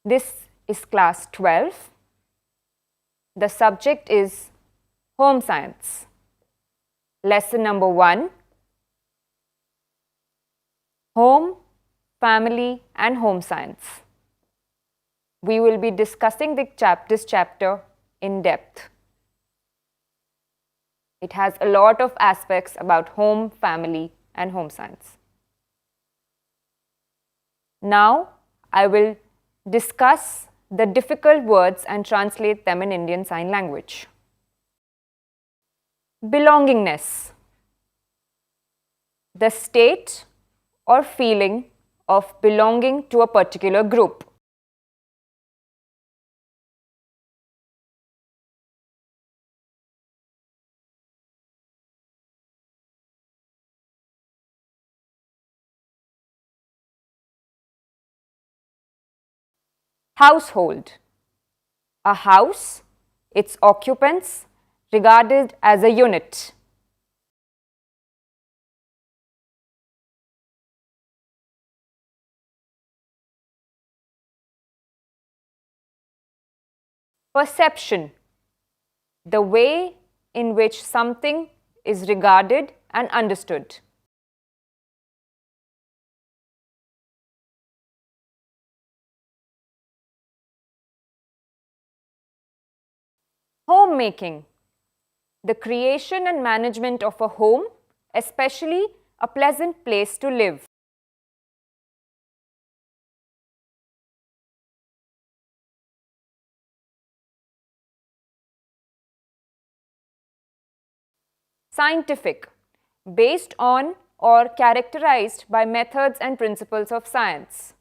This is class 12. The subject is home science. Lesson number 1, home, family and home science. We will be discussing this chapter in depth. It has a lot of aspects about home, family and home science. Now, I will discuss the difficult words and translate them in Indian Sign Language. Belongingness. The state or feeling of belonging to a particular group. Household. A house, its occupants, regarded as a unit. Perception. The way in which something is regarded and understood. Homemaking. The creation and management of a home, especially a pleasant place to live. Scientific. Based on or characterized by methods and principles of science.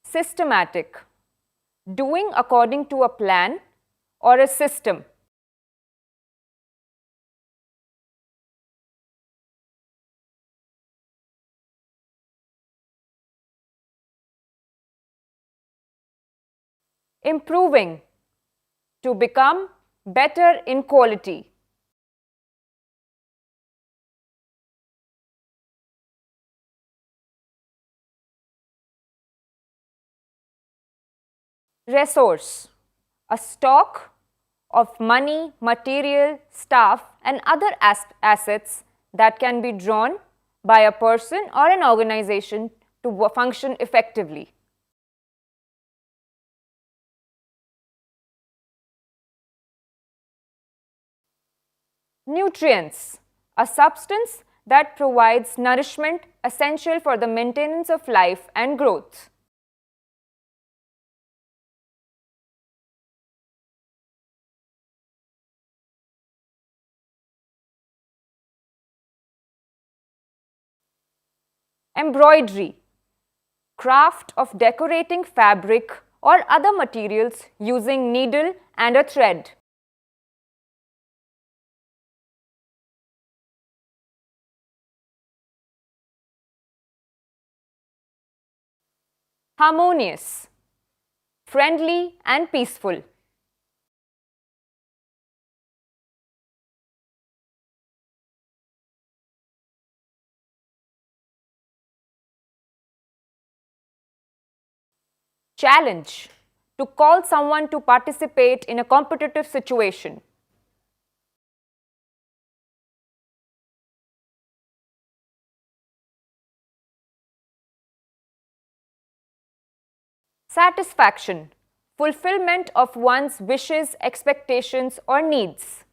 Systematic. Doing according to a plan or a system. Improving. To become better in quality. Resource. A stock of money, material, staff and other assets that can be drawn by a person or an organization to function effectively. Nutrients. A substance that provides nourishment essential for the maintenance of life and growth. Embroidery. Craft of decorating fabric or other materials using needle and a thread. Harmonious. Friendly and peaceful. Challenge. To call someone to participate in a competitive situation. Satisfaction. Fulfillment of one's wishes, expectations or needs.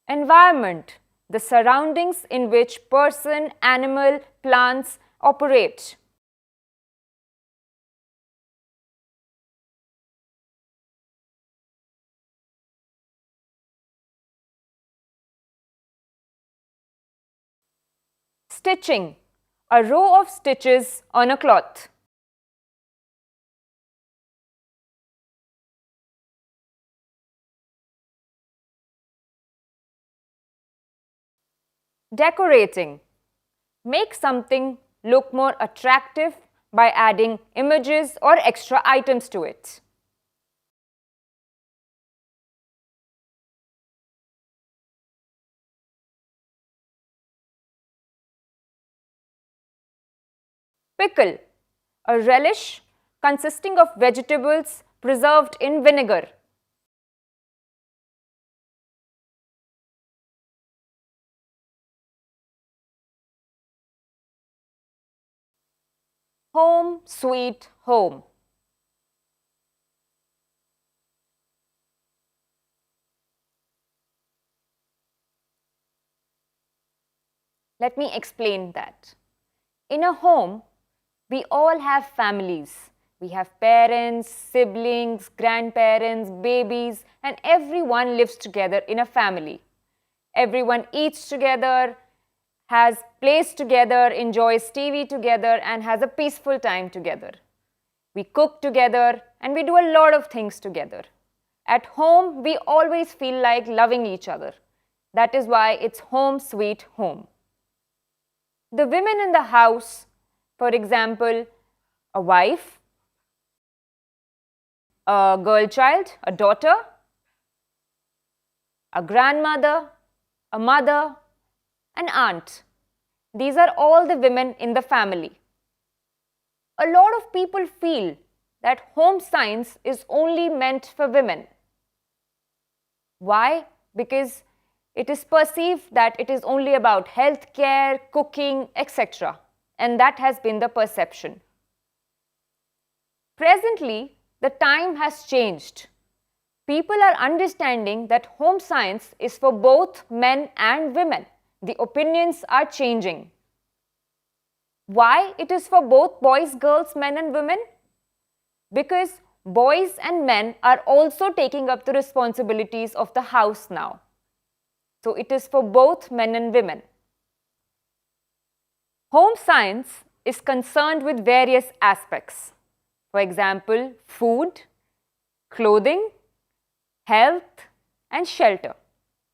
Environment. The surroundings in which person, animal, plants operate. Stitching. A row of stitches on a cloth. Decorating. Make something look more attractive by adding images or extra items to it. Pickle. A relish consisting of vegetables preserved in vinegar. Home sweet home. Let me explain that. In a home, we all have families. We have parents, siblings, grandparents, babies, and everyone lives together in a family. Everyone eats together, has plays together, enjoys TV together, and has a peaceful time together. We cook together and we do a lot of things together. At home, we always feel like loving each other. That is why it's home sweet home. The women in the house, for example, a wife, a girl child, a daughter, a grandmother, a mother, an aunt. These are all the women in the family. A lot of people feel that home science is only meant for women. Why? Because it is perceived that it is only about healthcare, cooking, etc. And that has been the perception. Presently, the time has changed. People are understanding that home science is for both men and women. The opinions are changing. Why it is for both boys, girls, men and women? Because boys and men are also taking up the responsibilities of the house now. So it is for both men and women. Home science is concerned with various aspects. For example, food, clothing, health and shelter.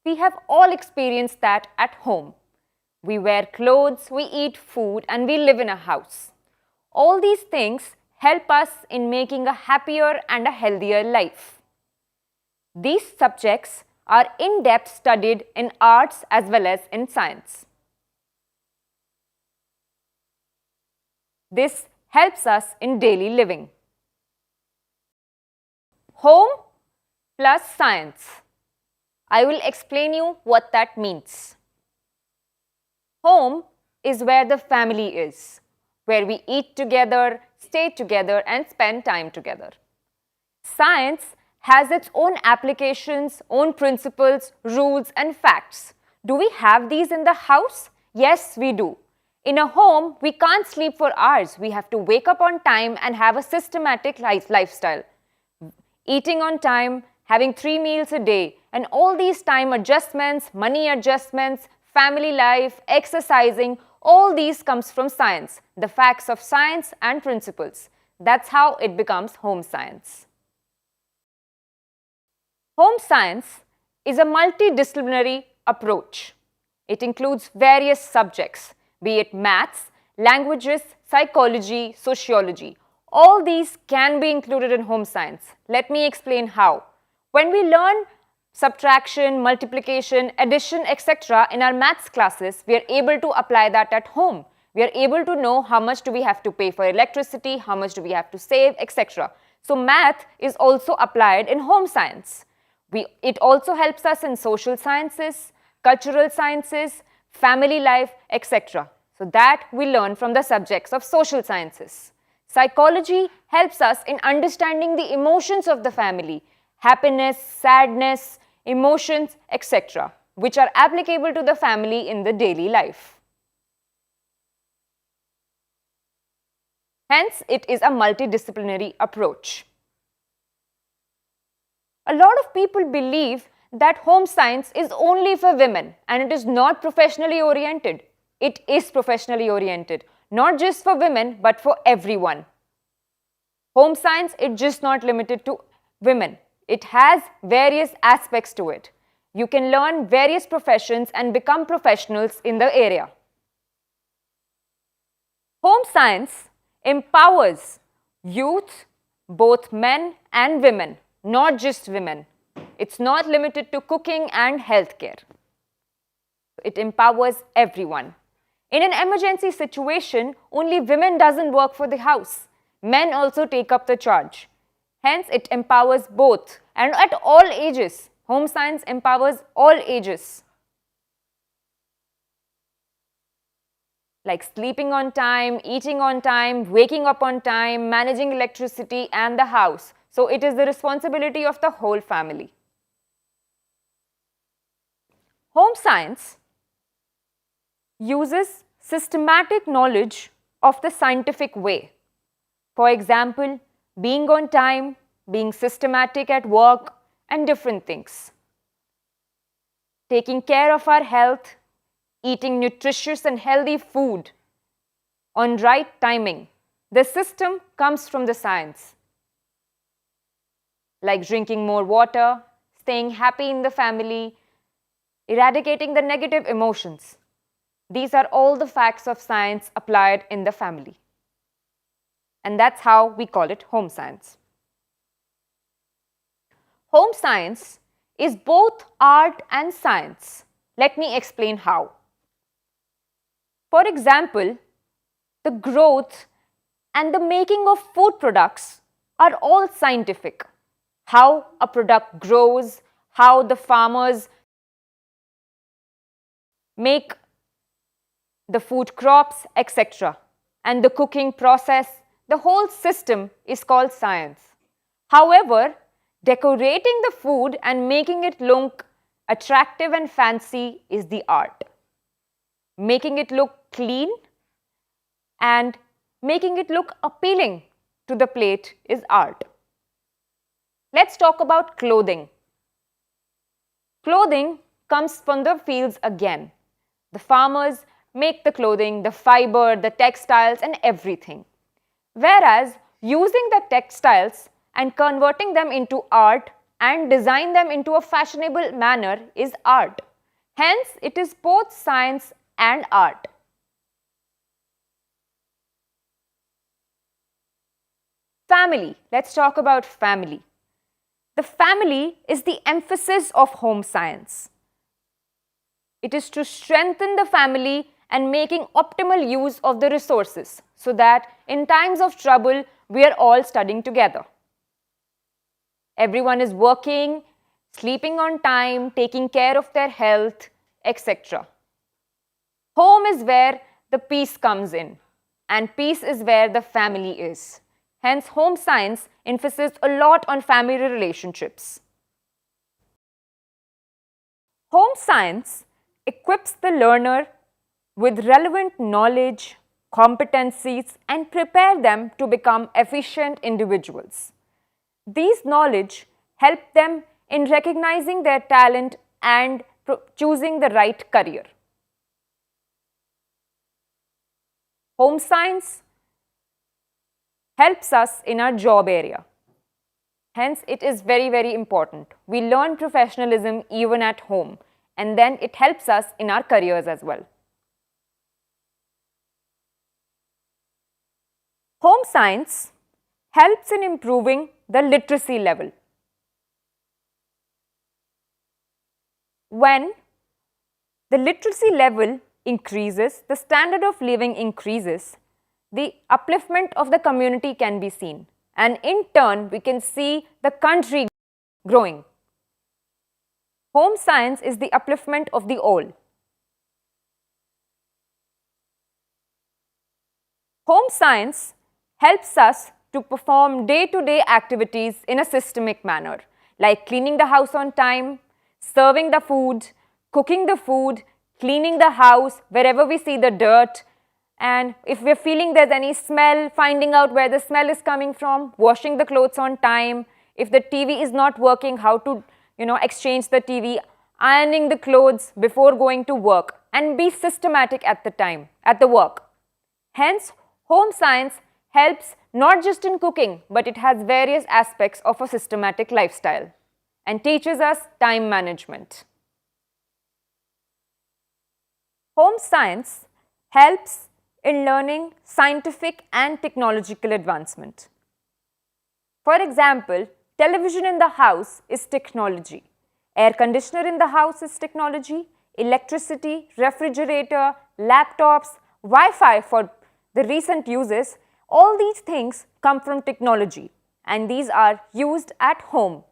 We have all experienced that at home. We wear clothes, we eat food and we live in a house. All these things help us in making a happier and a healthier life. These subjects are in-depth studied in arts as well as in science. This helps us in daily living. Home plus science. I will explain you what that means. Home is where the family is, where we eat together, stay together and spend time together. Science has its own applications, own principles, rules and facts. Do we have these in the house? Yes, we do. In a home, we can't sleep for hours. We have to wake up on time and have a systematic lifestyle. Eating on time, having 3 meals a day, and all these time adjustments, money adjustments, family life, exercising, all these comes from science, the facts of science and principles. That's how it becomes home science. Home science is a multidisciplinary approach. It includes various subjects, be it maths, languages, psychology, sociology. All these can be included in home science. Let me explain how. When we learn subtraction, multiplication, addition, etc. in our maths classes, we are able to apply that at home. We are able to know how much do we have to pay for electricity, how much do we have to save, etc. So math is also applied in home science. It also helps us in social sciences, cultural sciences, family life, etc. So that we learn from the subjects of social sciences. Psychology helps us in understanding the emotions of the family, happiness, sadness, emotions, etc., which are applicable to the family in the daily life. Hence, it is a multidisciplinary approach. A lot of people believe that home science is only for women and it is not professionally oriented. It is professionally oriented, not just for women but for everyone. Home science is just not limited to women. It has various aspects to it. You can learn various professions and become professionals in the area. Home science empowers youth, both men and women, not just women. It's not limited to cooking and healthcare. It empowers everyone. In an emergency situation, only women doesn't work for the house. Men also take up the charge. Hence, it empowers both and at all ages. Home science empowers all ages. Like sleeping on time, eating on time, waking up on time, managing electricity and the house. So, it is the responsibility of the whole family. Home science uses systematic knowledge of the scientific way. For example, being on time, being systematic at work and different things. Taking care of our health, eating nutritious and healthy food on right timing. The system comes from the science. Like drinking more water, staying happy in the family, eradicating the negative emotions. These are all the facts of science applied in the family. And that's how we call it home science. Home science is both art and science. Let me explain how. For example, the growth and the making of food products are all scientific. How a product grows, how the farmers make the food crops, etc. And the cooking process, the whole system is called science. However, decorating the food and making it look attractive and fancy is the art. Making it look clean and making it look appealing to the plate is art. Let's talk about clothing. Clothing comes from the fields again. The farmers make the clothing, the fiber, the textiles and everything. Whereas using the textiles and converting them into art and design them into a fashionable manner is art. Hence, it is both science and art. Family. Let's talk about family. The family is the emphasis of home science. It is to strengthen the family and making optimal use of the resources so that in times of trouble, we are all studying together. Everyone is working, sleeping on time, taking care of their health, etc. Home is where the peace comes in, and peace is where the family is. Hence, home science emphasizes a lot on family relationships. Home science equips the learner with relevant knowledge, competencies, and prepare them to become efficient individuals. These knowledge help them in recognizing their talent and choosing the right career. Home science helps us in our job area. Hence, it is very, very important. We learn professionalism even at home, and then it helps us in our careers as well. Home science helps in improving the literacy level. When the literacy level increases, the standard of living increases, the upliftment of the community can be seen, and in turn we can see the country growing. Home science is the upliftment of the all. Home science helps us to perform day-to-day activities in a systemic manner, like cleaning the house on time, serving the food, cooking the food, cleaning the house wherever we see the dirt, and if we're feeling there's any smell, finding out where the smell is coming from, washing the clothes on time, if the TV is not working, how to exchange the TV, ironing the clothes before going to work, and be systematic at the work. Hence, home science helps not just in cooking, but it has various aspects of a systematic lifestyle and teaches us time management. Home science helps in learning scientific and technological advancement. For example, television in the house is technology. Air conditioner in the house is technology. Electricity, refrigerator, laptops, Wi-Fi for the recent uses, all these things come from technology and these are used at home.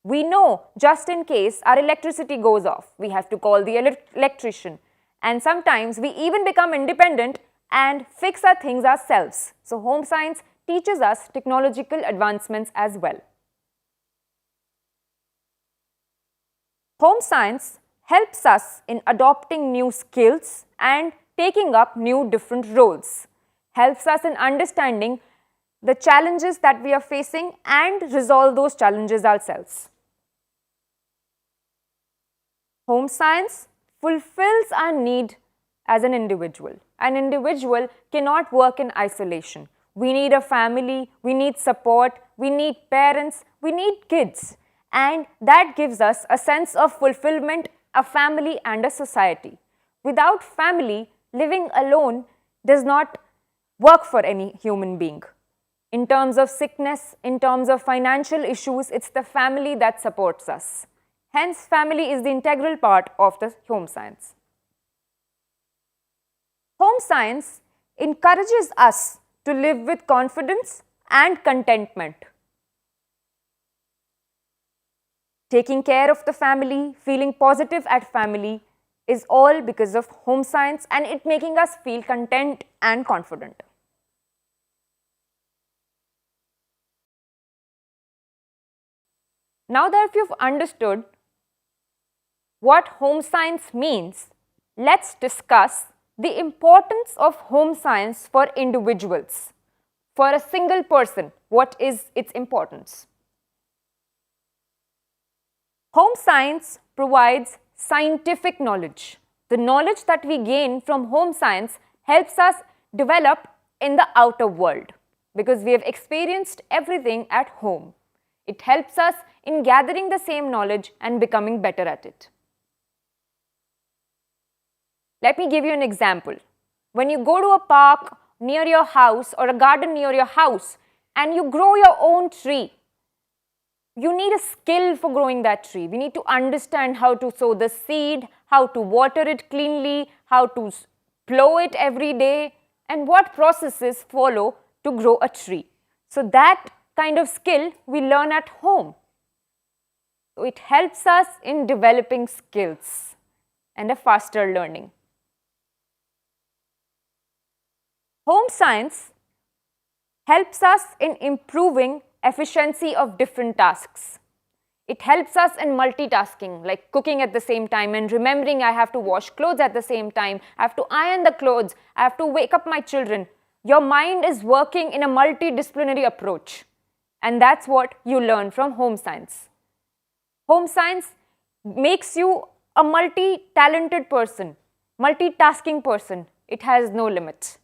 We know just in case our electricity goes off, we have to call the electrician, and sometimes we even become independent and fix our things ourselves. So home science teaches us technological advancements as well. Home science helps us in adopting new skills and taking up new different roles, helps us in understanding the challenges that we are facing and resolve those challenges ourselves. Home science fulfills our need as an individual. An individual cannot work in isolation. We need a family, we need support, we need parents, we need kids. And that gives us a sense of fulfillment, a family and a society. Without family, living alone does not work for any human being. In terms of sickness, in terms of financial issues, it's the family that supports us. Hence, family is the integral part of the home science. Home science encourages us to live with confidence and contentment. Taking care of the family, feeling positive at family is all because of home science and it making us feel content and confident. Now that you've understood what home science means, let's discuss the importance of home science for individuals. For a single person, what is its importance? Home science provides scientific knowledge. The knowledge that we gain from home science helps us develop in the outer world because we have experienced everything at home. It helps us in gathering the same knowledge and becoming better at it. Let me give you an example. When you go to a park near your house or a garden near your house and you grow your own tree, you need a skill for growing that tree. We need to understand how to sow the seed, how to water it cleanly, how to plow it every day, and what processes follow to grow a tree. So that kind of skill we learn at home. So it helps us in developing skills and a faster learning. Home science helps us in improving efficiency of different tasks. It helps us in multitasking, like cooking at the same time and remembering I have to wash clothes at the same time, I have to iron the clothes, I have to wake up my children. Your mind is working in a multidisciplinary approach, and that's what you learn from home science. Home science makes you a multi-talented person, multitasking person. It has no limit.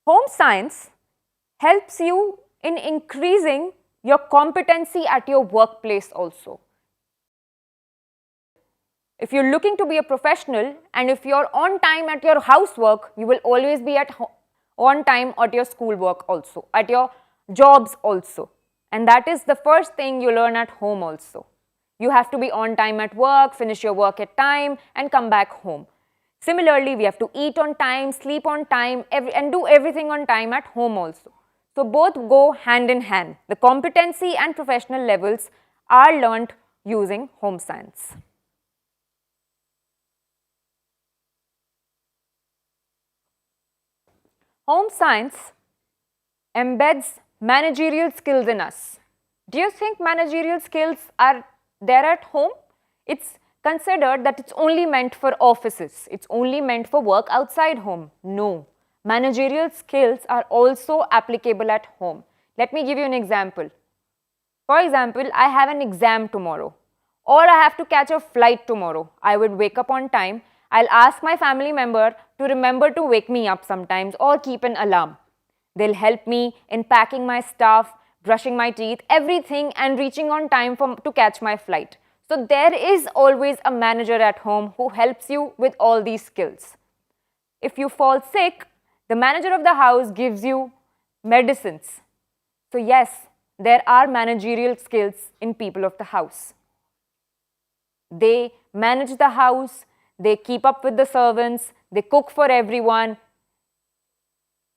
Home science helps you in increasing your competency at your workplace also. If you're looking to be a professional and if you're on time at your housework, you will always be on time at your schoolwork also, at your jobs also. And that is the first thing you learn at home also. You have to be on time at work, finish your work at time and come back home. Similarly, we have to eat on time, sleep on time and do everything on time at home also. So both go hand in hand. The competency and professional levels are learnt using home science. Home science embeds managerial skills in us. Do you think managerial skills are there at home? It's considered that it's only meant for offices. It's only meant for work outside home. No. Managerial skills are also applicable at home. Let me give you an example. For example, I have an exam tomorrow or I have to catch a flight tomorrow. I would wake up on time. I'll ask my family member to remember to wake me up sometimes or keep an alarm. They'll help me in packing my stuff, brushing my teeth, everything and reaching on time to catch my flight. So there is always a manager at home who helps you with all these skills. If you fall sick, the manager of the house gives you medicines. So yes, there are managerial skills in people of the house. They manage the house, they keep up with the servants, they cook for everyone,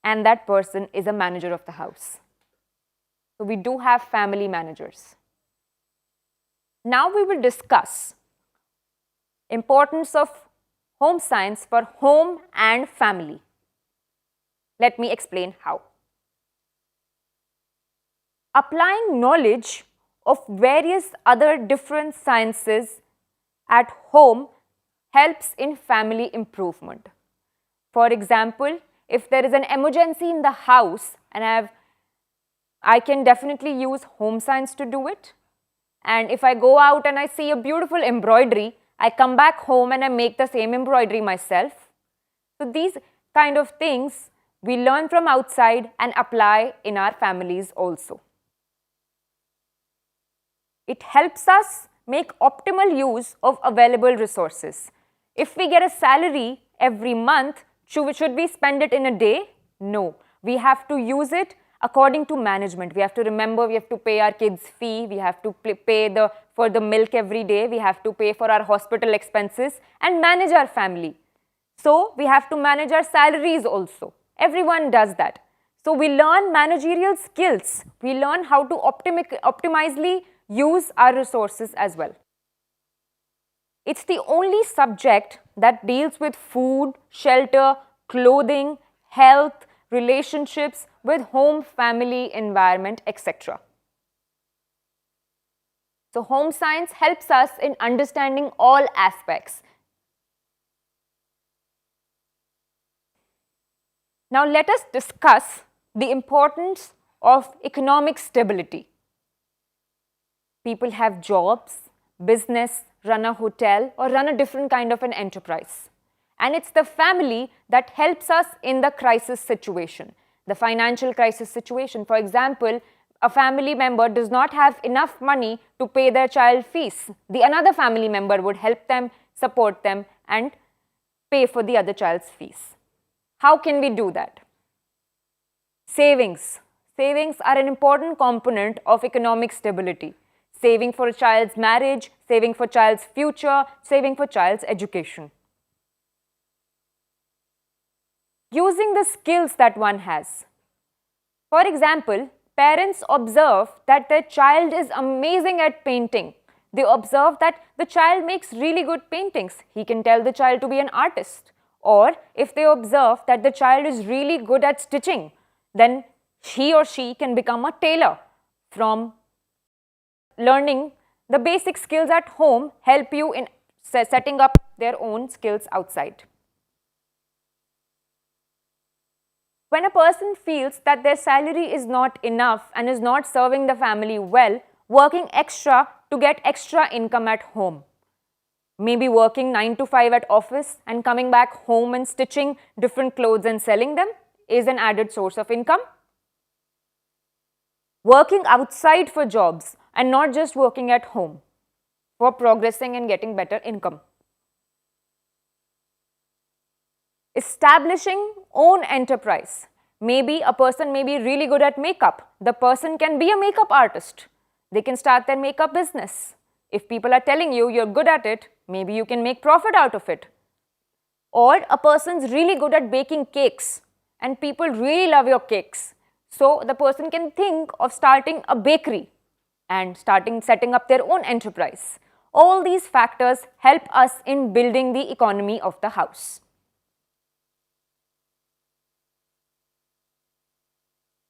and that person is a manager of the house. So we do have family managers. Now we will discuss importance of home science for home and family. Let me explain how. Applying knowledge of various other different sciences at home helps in family improvement. For example, if there is an emergency in the house and I can definitely use home science to do it. And if I go out and I see a beautiful embroidery, I come back home and I make the same embroidery myself. So these kind of things we learn from outside and apply in our families also. It helps us make optimal use of available resources. If we get a salary every month, should we spend it in a day? No. We have to use it according to management. We have to remember we have to pay our kids' fee, we have to pay for the milk every day, we have to pay for our hospital expenses and manage our family. So we have to manage our salaries also. Everyone does that. So we learn managerial skills. We learn how to optimally use our resources as well. It's the only subject that deals with food, shelter, clothing, health, relationships with home, family, environment, etc. So home science helps us in understanding all aspects. Now let us discuss the importance of economic stability. People have jobs, business, run a hotel or run a different kind of an enterprise. And it's the family that helps us in the crisis situation, the financial crisis situation. For example, a family member does not have enough money to pay their child fees. The another family member would help them, support them and pay for the other child's fees. How can we do that? Savings. Savings are an important component of economic stability. Saving for a child's marriage, saving for child's future, saving for child's education. Using the skills that one has. For example, parents observe that their child is amazing at painting. They observe that the child makes really good paintings. He can tell the child to be an artist. Or if they observe that the child is really good at stitching, then he or she can become a tailor. From learning the basic skills at home help you in setting up their own skills outside. When a person feels that their salary is not enough and is not serving the family well, working extra to get extra income at home. Maybe working 9 to 5 at office and coming back home and stitching different clothes and selling them is an added source of income. Working outside for jobs and not just working at home for progressing and getting better income. Establishing own enterprise. Maybe a person may be really good at makeup. The person can be a makeup artist. They can start their makeup business. If people are telling you you're good at it, maybe you can make profit out of it. Or a person's really good at baking cakes and people really love your cakes. So the person can think of starting a bakery and setting up their own enterprise. All these factors help us in building the economy of the house.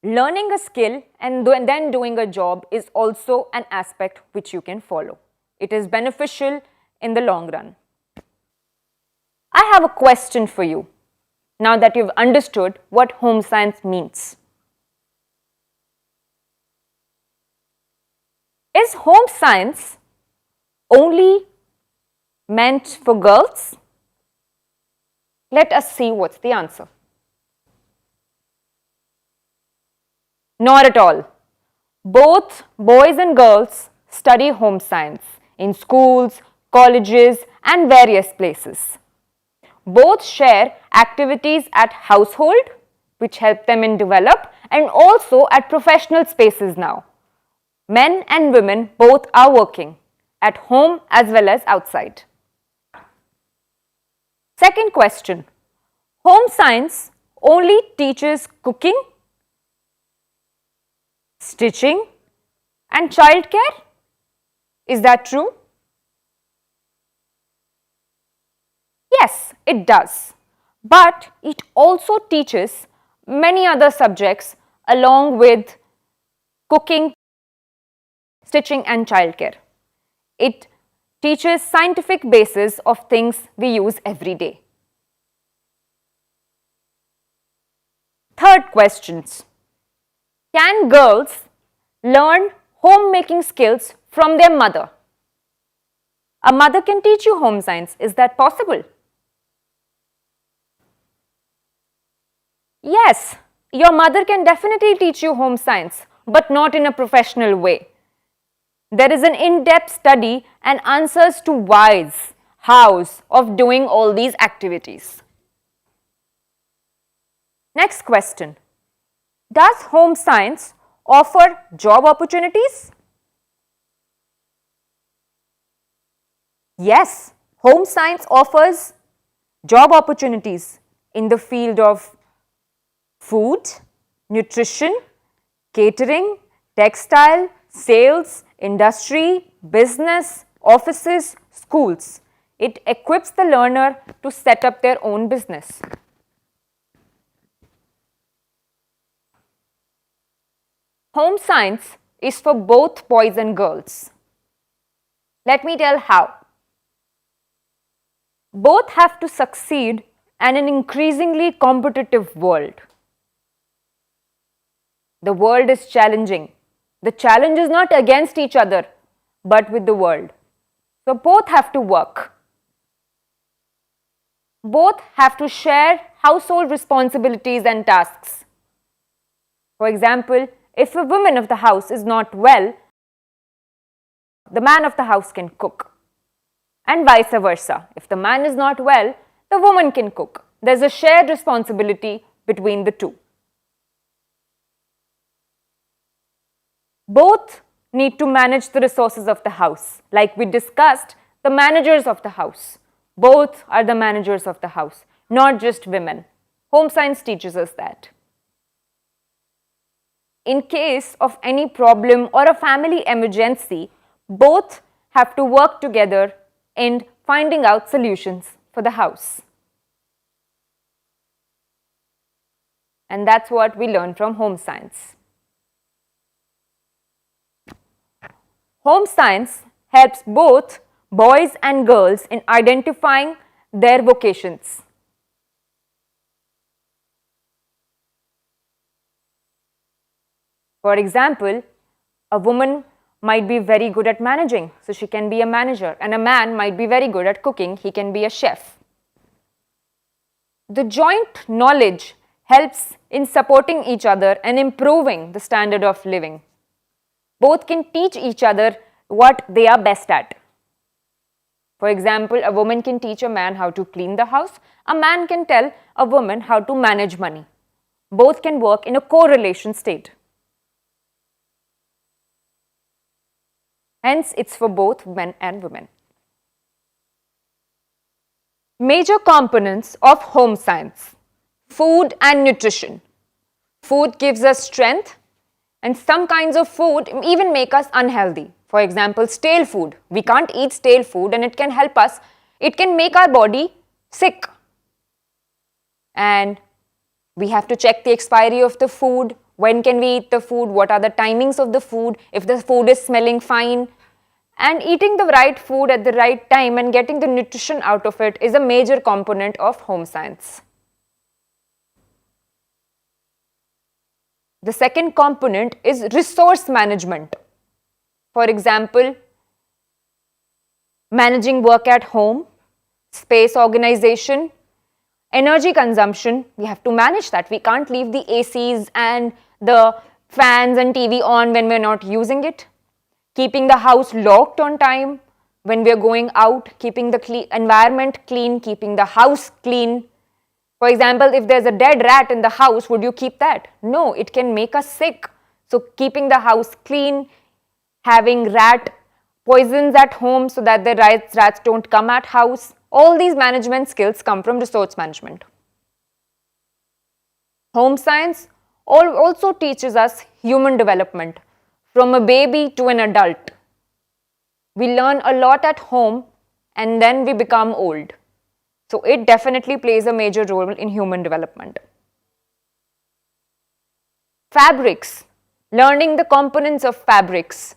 Learning a skill and then doing a job is also an aspect which you can follow. It is beneficial in the long run. I have a question for you now that you've understood what home science means. Is home science only meant for girls? Let us see what's the answer. Not at all. Both boys and girls study home science. in schools, colleges, and various places. Both share activities at household, which help them in develop, and also at professional spaces now. Men and women both are working at home as well as outside. Second question, home science only teaches cooking, stitching, and childcare? Is that true? Yes, it does. But it also teaches many other subjects along with cooking, stitching, and childcare. It teaches scientific basis of things we use every day. Third questions. Can girls learn homemaking skills from their mother? A mother can teach you home science. Is that possible? Yes, your mother can definitely teach you home science, but not in a professional way. There is an in-depth study and answers to whys, hows of doing all these activities. Next question. Does home science offer job opportunities? Yes, home science offers job opportunities in the field of food, nutrition, catering, textile, sales, industry, business, offices, schools. It equips the learner to set up their own business. Home science is for both boys and girls. Let me tell how. Both have to succeed in an increasingly competitive world. The world is challenging. The challenge is not against each other, but with the world. So both have to work. Both have to share household responsibilities and tasks. For example, if a woman of the house is not well, the man of the house can cook. And vice versa. If the man is not well, the woman can cook. There's a shared responsibility between the two. Both need to manage the resources of the house. Like we discussed, the managers of the house. Both are the managers of the house, not just women. Home science teaches us that. In case of any problem or a family emergency, both have to work together in finding out solutions for the house. And that's what we learn from home science. Home science helps both boys and girls in identifying their vocations. For example, a woman might be very good at managing, so she can be a manager, and a man might be very good at cooking, he can be a chef. The joint knowledge helps in supporting each other and improving the standard of living. Both can teach each other what they are best at. For example, a woman can teach a man how to clean the house, a man can tell a woman how to manage money. Both can work in a correlation state. Hence, it's for both men and women. Major components of home science: food and nutrition. Food gives us strength, and some kinds of food even make us unhealthy. For example, stale food. We can't eat stale food and it can help us, it can make our body sick. And we have to check the expiry of the food. When can we eat the food? What are the timings of the food? If the food is smelling fine. And eating the right food at the right time and getting the nutrition out of it is a major component of home science. The second component is resource management. For example, managing work at home, space organization, energy consumption. We have to manage that. We can't leave the ACs and the fans and TV on when we're not using it. Keeping the house locked on time, when we are going out, keeping the environment clean, keeping the house clean. For example, if there's a dead rat in the house, would you keep that? No, it can make us sick. So keeping the house clean, having rat poisons at home so that the rats don't come at house. All these management skills come from resource management. Home science also teaches us human development from a baby to an adult. We learn a lot at home and then we become old. So it definitely plays a major role in human development. Fabrics, learning the components of fabrics,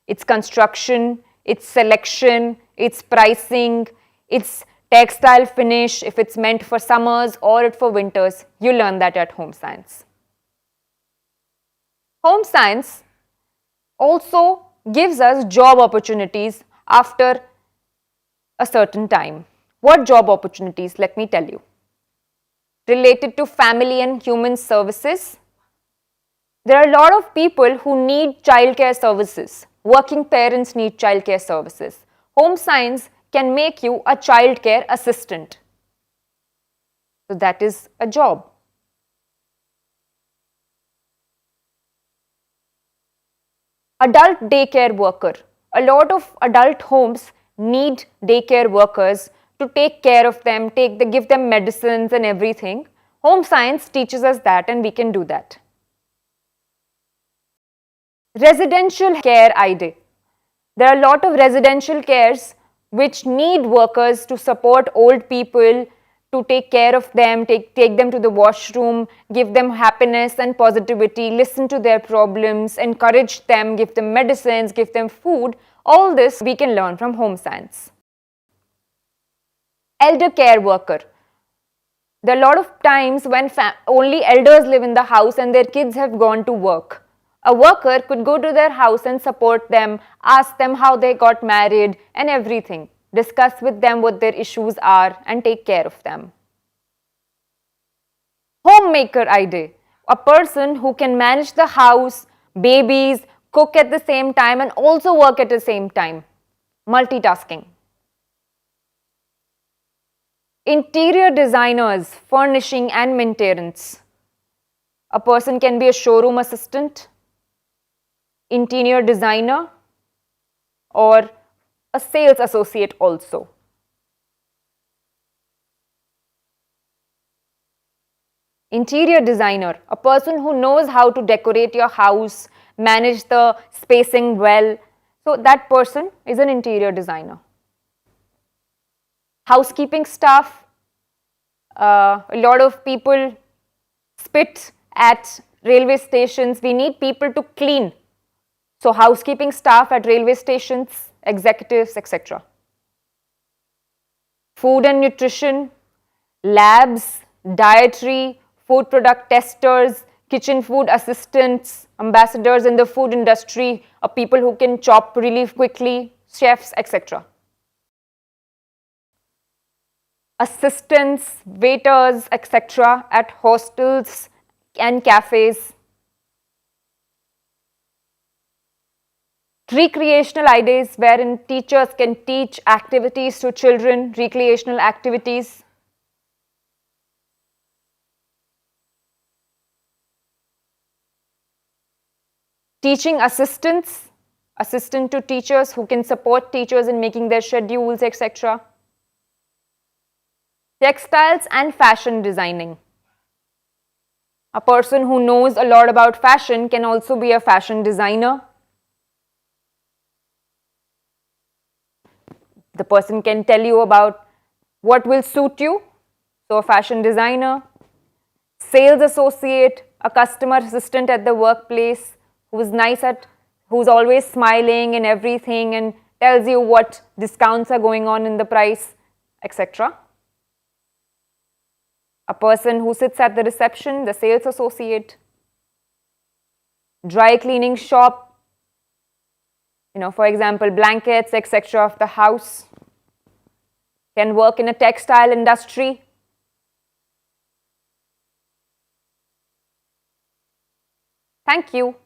its construction, its selection, its pricing, its textile finish, if it's meant for summers or for winters, you learn that at home science. Home science also gives us job opportunities after a certain time. What job opportunities? Let me tell you. Related to family and human services, there are a lot of people who need childcare services. Working parents need childcare services. Home science can make you a childcare assistant. So that is a job. Adult daycare worker. A lot of adult homes need daycare workers to take care of them, give them medicines and everything. Home science teaches us that and we can do that. Residential care idea. There are a lot of residential cares which need workers to support old people, to take care of them, take them to the washroom, give them happiness and positivity, listen to their problems, encourage them, give them medicines, give them food. All this we can learn from home science. Elder care worker. There are a lot of times when only elders live in the house and their kids have gone to work. A worker could go to their house and support them, ask them how they got married and everything. Discuss with them what their issues are and take care of them. Homemaker idea. A person who can manage the house, babies, cook at the same time and also work at the same time. Multitasking. Interior designers, furnishing and maintenance. A person can be a showroom assistant, interior designer or a sales associate also. Interior designer, a person who knows how to decorate your house, manage the spacing well. So that person is an interior designer. Housekeeping staff, a lot of people spit at railway stations. We need people to clean. So housekeeping staff at railway stations, executives, etc. Food and nutrition, labs, dietary, food product testers, kitchen food assistants, ambassadors in the food industry, or people who can chop really quickly, chefs, etc. Assistants, waiters, etc. at hostels and cafes. Recreational ideas wherein teachers can teach activities to children, recreational activities. Teaching assistants, assistant to teachers who can support teachers in making their schedules, etc. Textiles and fashion designing. A person who knows a lot about fashion can also be a fashion designer. The person can tell you about what will suit you. So a fashion designer, sales associate, a customer assistant at the workplace who's always smiling and everything and tells you what discounts are going on in the price, etc. A person who sits at the reception, the sales associate. Dry cleaning shop, for example, blankets, etc. of the house. Can work in a textile industry. Thank you.